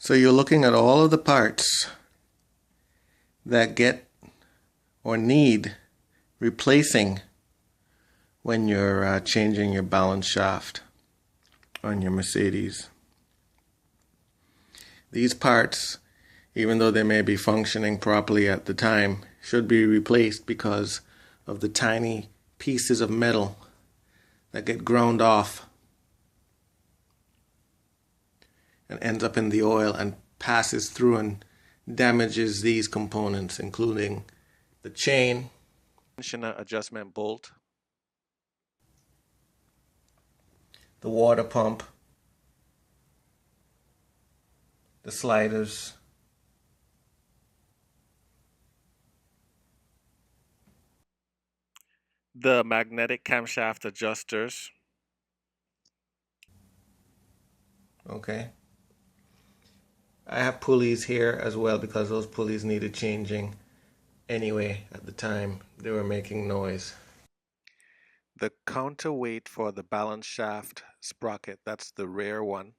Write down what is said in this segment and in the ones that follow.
So you're looking at all of the parts that get or need replacing when you're changing your balance shaft on your Mercedes. These parts, even though they may be functioning properly at the time, should be replaced because of the tiny pieces of metal that get ground off and ends up in the oil and passes through and damages these components, including the chain, tensioner adjustment bolt, the water pump, the sliders, the magnetic camshaft adjusters. Okay. I have pulleys here as well because those pulleys needed changing anyway at the time. They were making noise. The counterweight for the balance shaft sprocket, that's the rear one.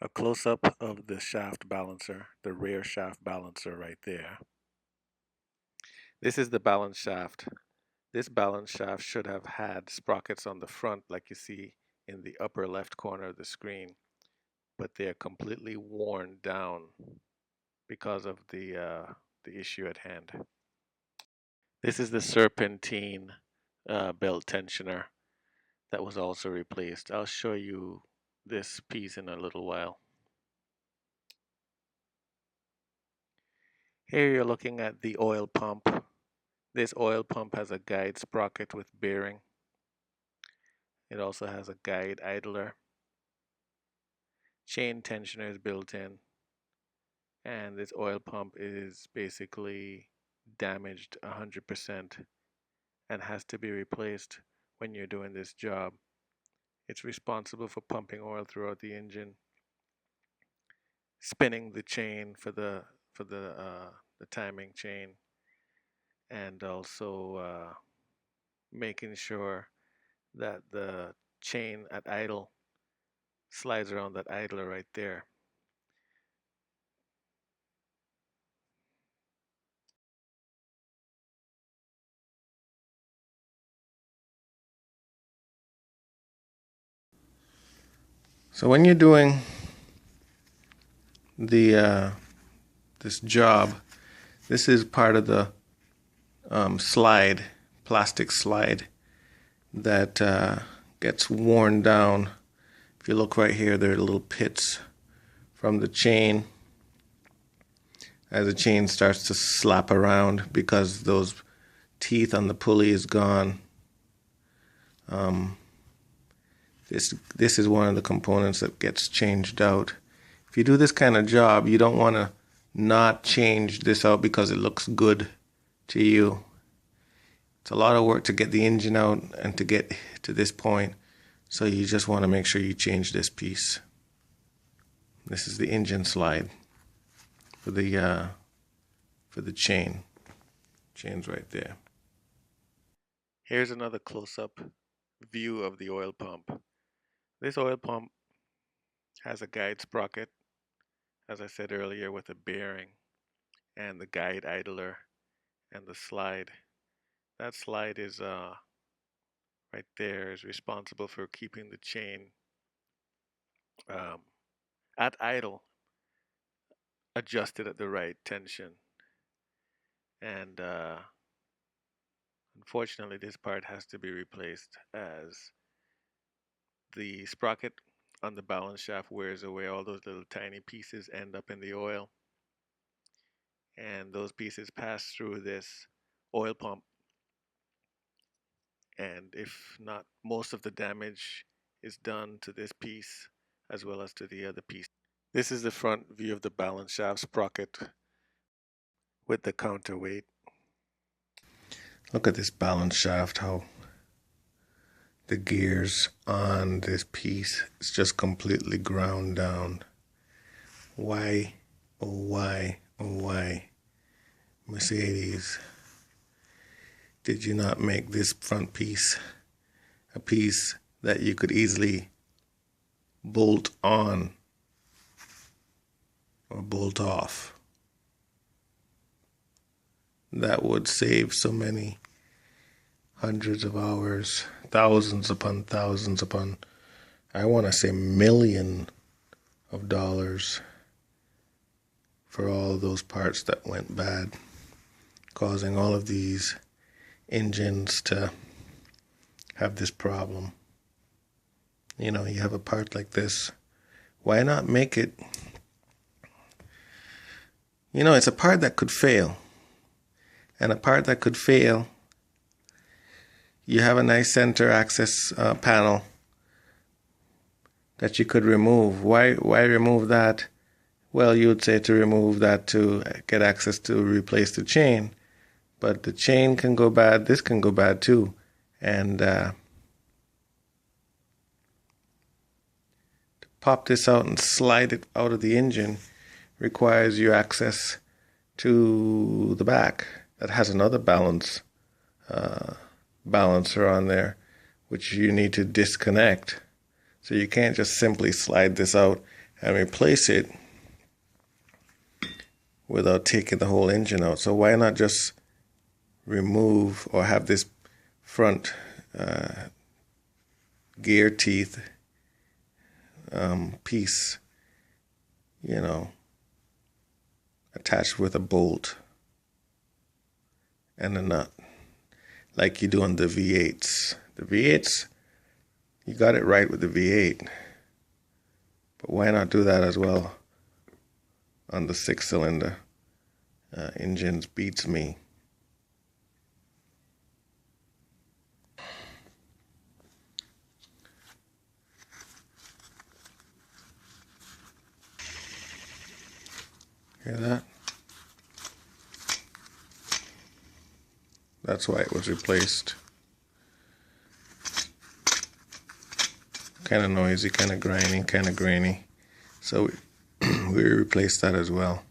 A close-up of the shaft balancer, the rear shaft balancer right there. This is the balance shaft. This balance shaft should have had sprockets on the front like you see in the upper left corner of the screen, but they're completely worn down because of the issue at hand. This is the serpentine belt tensioner that was also replaced. I'll show you this piece in a little while. Here you're looking at the oil pump. This oil pump has a guide sprocket with bearing. It also has a guide idler. Chain tensioner is built in. And this oil pump is basically damaged 100% and has to be replaced when you're doing this job. It's responsible for pumping oil throughout the engine, spinning the chain for the timing chain, and also making sure that the chain at idle slides around that idler right there. So when you're doing the this job, this is part of the slide, plastic slide that gets worn down. If you look right here, there are little pits from the chain as the chain starts to slap around because those teeth on the pulley is gone. This is one of the components that gets changed out. If you do this kind of job, you don't want to not change this out because it looks good to you. It's a lot of work to get the engine out and to get to this point, so you just want to make sure you change this piece. This is the engine slide for the chain. Chain's right there. Here's another close-up view of the oil pump. This oil pump has a guide sprocket, as I said earlier, with a bearing and the guide idler and the slide. That slide is right there, is responsible for keeping the chain at idle, adjusted at the right tension. And unfortunately, this part has to be replaced as the sprocket on the balance shaft wears away. All those little tiny pieces end up in the oil, and those pieces pass through this oil pump, and if not, most of the damage is done to this piece as well as to the other piece. This is the front view of the balance shaft sprocket with the counterweight. Look at this balance shaft, how the gears on this piece is just completely ground down. Why, oh why, oh why, Mercedes, did you not make this front piece a piece that you could easily bolt on or bolt off. That would save so many hundreds of hours, thousands upon, I want to say million of dollars for all of those parts that went bad, causing all of these engines to have this problem. You know, you have a part like this. Why not make it, you know, it's a part that could fail. And a part that could fail, you have a nice center access panel that you could remove. Why remove that? Well, you would say to remove that to get access to replace the chain. But the chain can go bad, this can go bad too. And to pop this out and slide it out of the engine requires you access to the back that has another balancer on there, which you need to disconnect. So you can't just simply slide this out and replace it without taking the whole engine out. So why not just remove or have this front gear teeth piece, you know, attached with a bolt and a nut, like you do on the V8s. The V8s, you got it right with the V8, but why not do that as well on the 6-cylinder engines? Beats me. Hear that? That's why it was replaced. Kind of noisy, kind of grinding, kind of grainy. So we replaced that as well.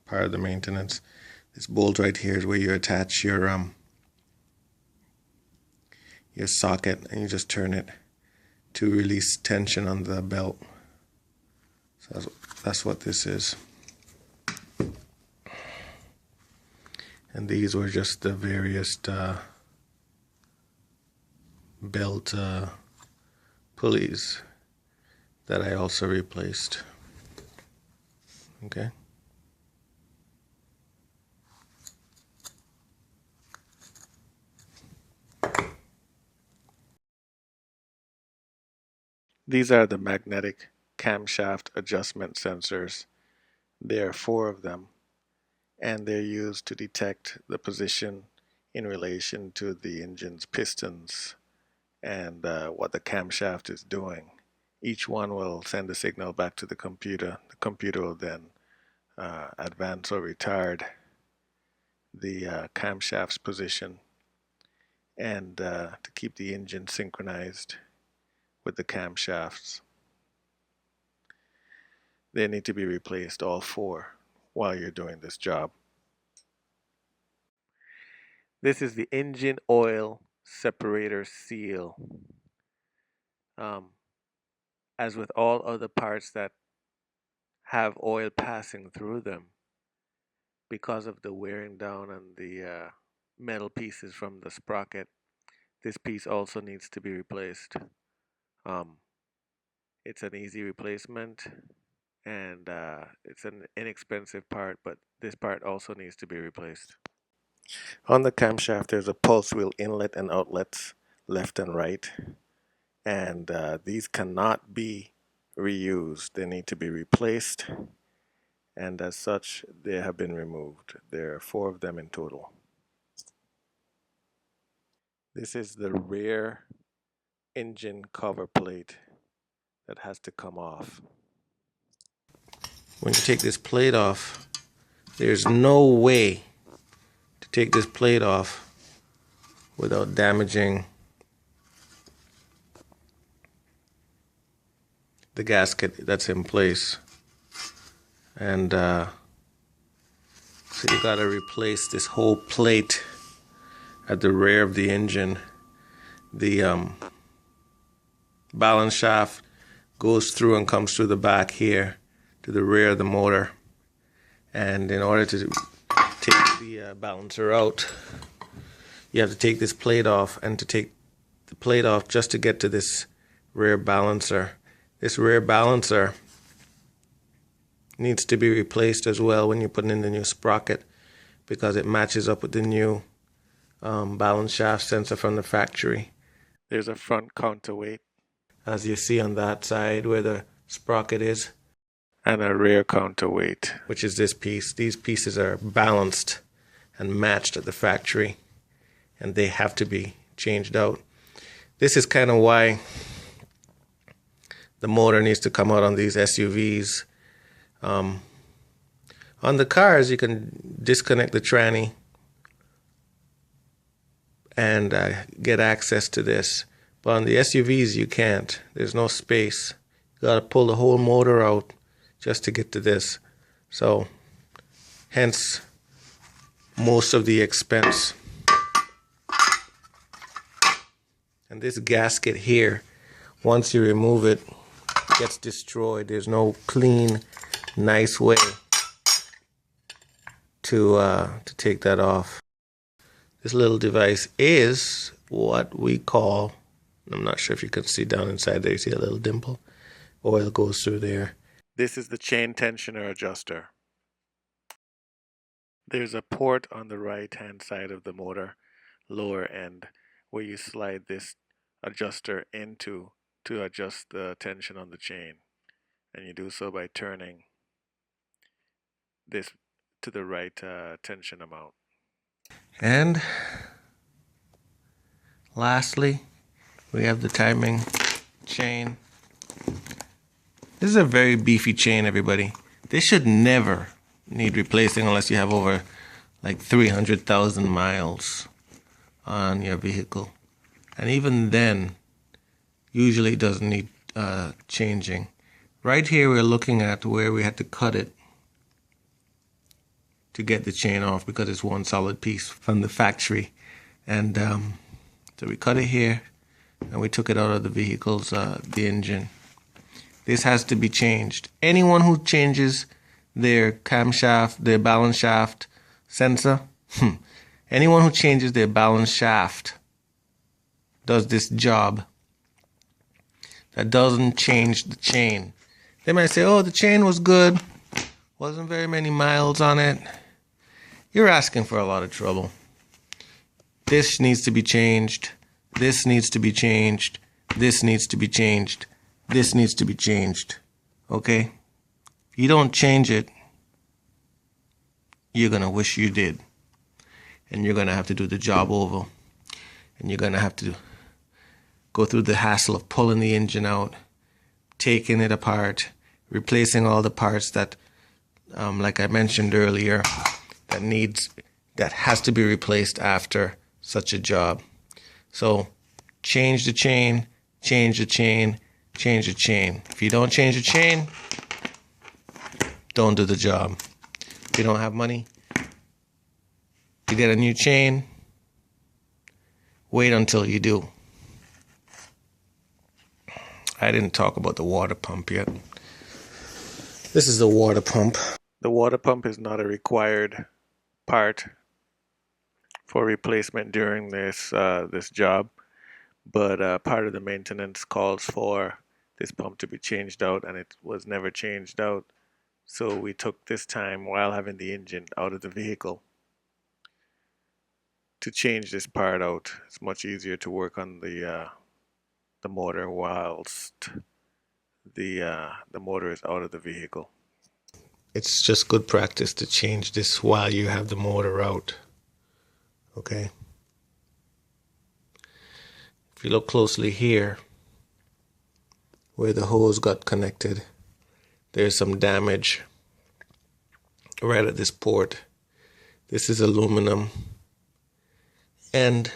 Part of the maintenance. This bolt right here is where you attach your socket, and you just turn it to release tension on the belt. So that's what this is. And these were just the various belt pulleys that I also replaced. Okay. These are the magnetic camshaft adjustment sensors. There are 4 of them, and they're used to detect the position in relation to the engine's pistons and what the camshaft is doing. Each one will send a signal back to the computer. The computer will then advance or retard the camshaft's position and to keep the engine synchronized with the camshafts. They need to be replaced, all 4, while you're doing this job. This is the engine oil separator seal. As with all other parts that have oil passing through them, because of the wearing down on the metal pieces from the sprocket, this piece also needs to be replaced. It's an easy replacement, and it's an inexpensive part, but this part also needs to be replaced. On the camshaft, there's a pulse wheel inlet and outlets left and right, and these cannot be reused. They need to be replaced, and as such, they have been removed. There are 4 of them in total. This is the rear engine cover plate that has to come off. When you take this plate off, there's no way to take this plate off without damaging the gasket that's in place. And so you got to replace this whole plate at the rear of the engine. The balance shaft goes through and comes through the back here to the rear of the motor. And in order to take the balancer out, you have to take this plate off, and to take the plate off just to get to this rear balancer. This rear balancer needs to be replaced as well when you're putting in the new sprocket, because it matches up with the new balance shaft sensor from the factory. There's a front counterweight, as you see on that side where the sprocket is, and a rear counterweight, which is this piece. These pieces are balanced and matched at the factory, and they have to be changed out. This is kind of why the motor needs to come out on these SUVs. On the cars, you can disconnect the tranny and get access to this. But on the SUVs, you can't. There's no space. You got to pull the whole motor out just to get to this. So, hence, most of the expense. And this gasket here, once you remove it, gets destroyed. There's no clean, nice way to take that off. This little device is what we call, I'm not sure if you can see down inside there, you see a little dimple? Oil goes through there. This is the chain tensioner adjuster. There's a port on the right hand side of the motor, lower end, where you slide this adjuster into to adjust the tension on the chain. And you do so by turning this to the right tension amount. And lastly, we have the timing chain. This is a very beefy chain, everybody. This should never need replacing unless you have over like 300,000 miles on your vehicle. And even then, usually it doesn't need changing. Right here we're looking at where we had to cut it to get the chain off, because it's one solid piece from the factory. And so we cut it here and we took it out of the vehicle's the engine. This has to be changed. Anyone who changes their camshaft, their balance shaft sensor, anyone who changes their balance shaft does this job that doesn't change the chain. They might say, oh, the chain was good, wasn't very many miles on it. You're asking for a lot of trouble. This needs to be changed. This needs to be changed. This needs to be changed. This needs to be changed. Okay? If you don't change it, you're going to wish you did. And you're going to have to do the job over. And you're going to have to go through the hassle of pulling the engine out, taking it apart, replacing all the parts that, like I mentioned earlier, that has to be replaced after such a job. So change the chain, change the chain, change the chain. If you don't change the chain, don't do the job. If you don't have money to get a new chain, wait until you do. I didn't talk about the water pump yet. This is the water pump. The water pump is not a required part for replacement during this job, but part of the maintenance calls for this pump to be changed out, and it was never changed out. So we took this time while having the engine out of the vehicle to change this part out. It's much easier to work on the motor whilst the motor is out of the vehicle. It's just good practice to change this while you have the motor out. Okay? If you look closely here, where the hose got connected, there's some damage right at this port. This is aluminum. And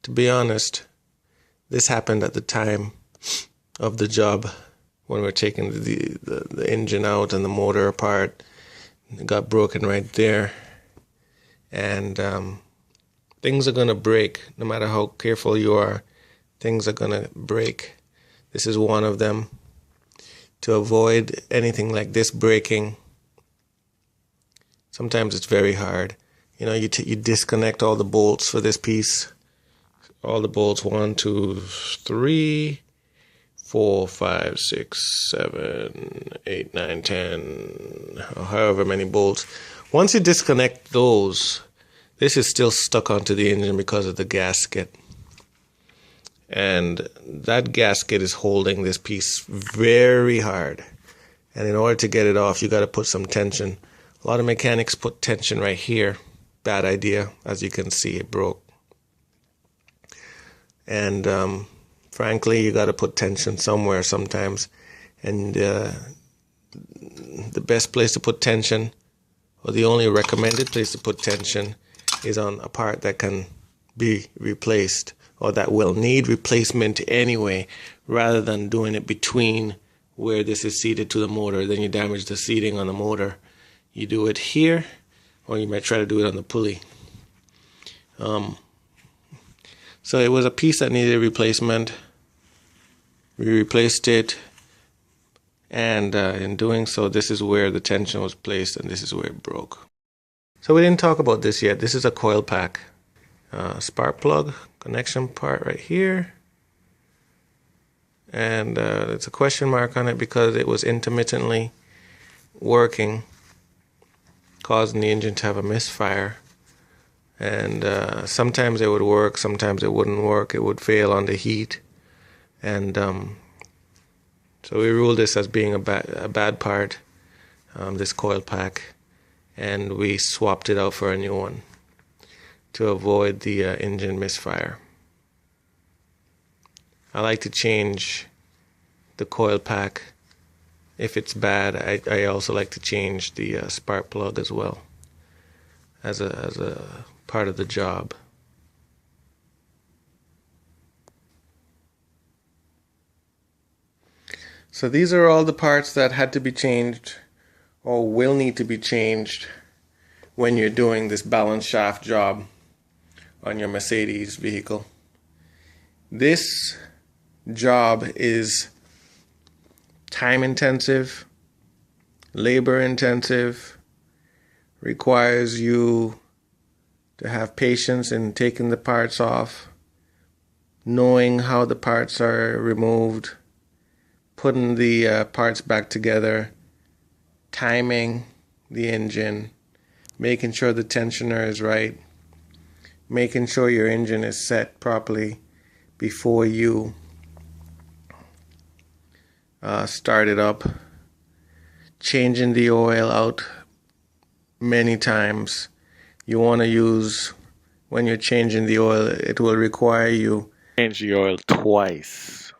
to be honest, this happened at the time of the job when we're taking the engine out and the motor apart. It got broken right there. And things are going to break. No matter how careful you are, things are going to break. This is one of them. to avoid anything like this breaking. Sometimes it's very hard. You know, you disconnect all the bolts for this piece. All the bolts, 1, 2, 3, 4, 5, 6, 7, 8, 9, 10, or however many bolts. Once you disconnect those, this is still stuck onto the engine because of the gasket. And that gasket is holding this piece very hard. And in order to get it off, you got to put some tension. A lot of mechanics put tension right here. Bad idea. As you can see, it broke. And frankly, you got to put tension somewhere sometimes. And the best place to put tension, or the only recommended place to put tension, is on a part that can be replaced, or that will need replacement anyway, rather than doing it between where this is seated to the motor. Then you damage the seating on the motor. You do it here, or you might try to do it on the pulley. So it was a piece that needed replacement. We replaced it, and in doing so, this is where the tension was placed, and this is where it broke. So we didn't talk about this yet. This is a coil pack. Spark plug connection part right here. And it's a question mark on it because it was intermittently working, causing the engine to have a misfire. And sometimes it would work, sometimes it wouldn't work. It would fail on the heat. And so we ruled this as being a bad part, this coil pack. And we swapped it out for a new one to avoid the engine misfire. I like to change the coil pack if it's bad. I also like to change the spark plug as well as a part of the job. So these are all the parts that had to be changed or will need to be changed when you're doing this balance shaft job on your Mercedes vehicle. This job is time intensive, labor intensive, requires you to have patience in taking the parts off, knowing how the parts are removed, putting the parts back together, timing the engine, making sure the tensioner is right, making sure your engine is set properly before you start it up, changing the oil out many times. You want to use, when you're changing the oil, it will require you to change the oil twice.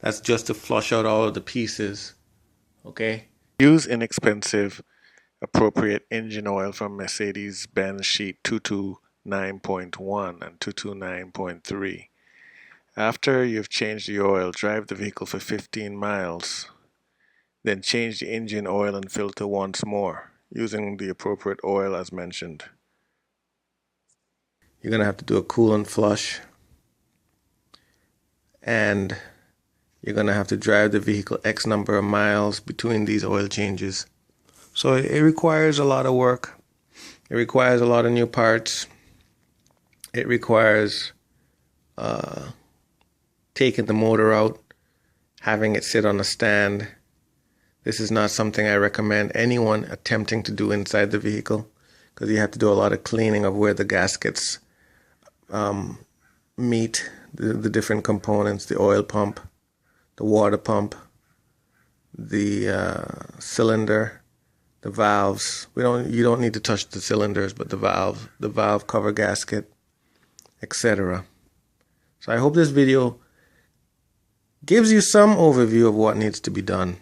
That's just to flush out all of the pieces, okay? Use inexpensive, appropriate engine oil from Mercedes-Benz sheet 229.1 and 229.3. After you've changed the oil, drive the vehicle for 15 miles. Then change the engine oil and filter once more, using the appropriate oil as mentioned. You're going to have to do a coolant flush, and you're going to have to drive the vehicle X number of miles between these oil changes. So it requires a lot of work. It requires a lot of new parts. It requires taking the motor out, having it sit on a stand. This is not something I recommend anyone attempting to do inside the vehicle, because you have to do a lot of cleaning of where the gaskets meet the different components, the oil pump, the water pump, the cylinder, the valves. You don't need to touch the cylinders, but the valve cover gasket, etc. So I hope this video gives you some overview of what needs to be done.